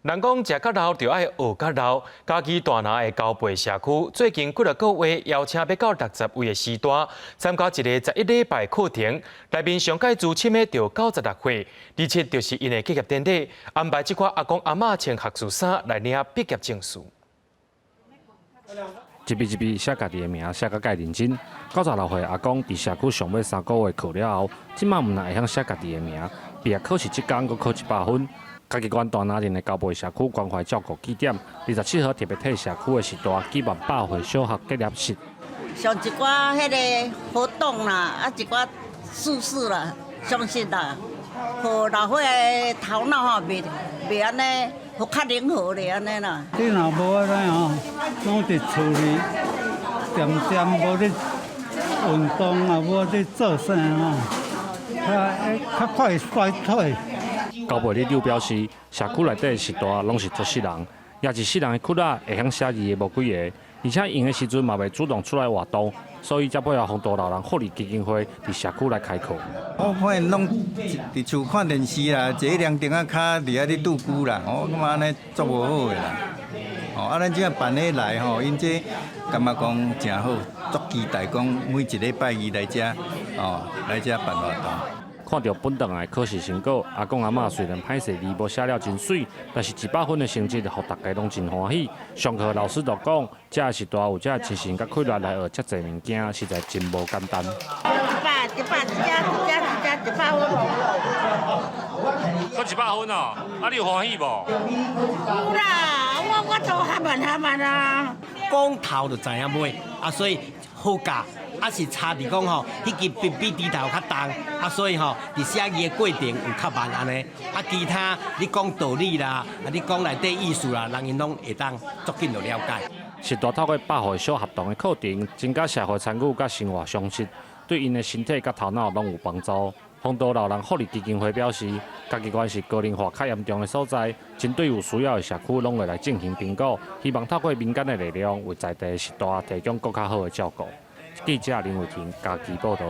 人讲食较老就爱学较老，嘉义大拿的高背社区最近几个月邀请要到60位的师大参加一个11礼拜课程，内面上届资深的就96岁，而且就是因的毕业典礼，安排这款阿公阿嬷穿学士衫来领毕业证书。一笔一笔写家己的名，写到介认真。96岁阿公伫社区上尾3个月课了后，即马毋但会晓写家己的名，毕业考试即天阁考100分。嘉义县大拿镇的高背社区关怀照顾据点，27号特别替社区的师大举办百岁小学结业式。上一寡迄个活动啦，啊一寡事事啦，相信啦，互老岁的头脑吼袂安尼，互较灵活咧安尼啦。你若无安尼吼，拢伫厝里点无咧运动啊，无咧做啥吼，较快衰退。高背李柳表示，社区内底的师大拢是做事人，也是世人的骨仔会晓写字的无几个，而且用的时阵嘛袂主动出来活动，所以才配合风岛老人福利基金会伫社区来开课。我发现拢伫厝看电视啦，坐凉亭啊，较伫遐咧拄久啦，我感觉安尼足无好个啦。哦，啊，咱即个办起来吼，因这感觉讲诚好，足期待讲每一礼拜二来遮，哦，来遮办活动。看到本档的考试成果，阿公阿嬷虽然歹势字无写了真水，但是100分的成绩，互大家拢真欢喜。上课老师就讲，这是大有这精神甲快乐来学遮侪物件，实在真无简单。100分。考100分哦，啊你有欢喜无？有啦，我做较慢啊。讲头就知影尾，啊所以好教。啊是差伫讲吼，迄支笔比低头较重，啊所以吼，伫写字的过程有较慢安尼。啊其他你讲道理啦，啊你讲内底意思啦，人因拢会当足紧就了解。师大透过百岁小学堂的课程，增加社会参与甲生活常识，对因的身体甲头脑拢有帮助。风岛老人福利基金会表示，嘉义县是高龄化较严重的所在，针对有需要的社区，拢会来进行评估，希望透过民间的力量，为在地师大提供更较好的照顾。记者林伟霆，嘉义报道。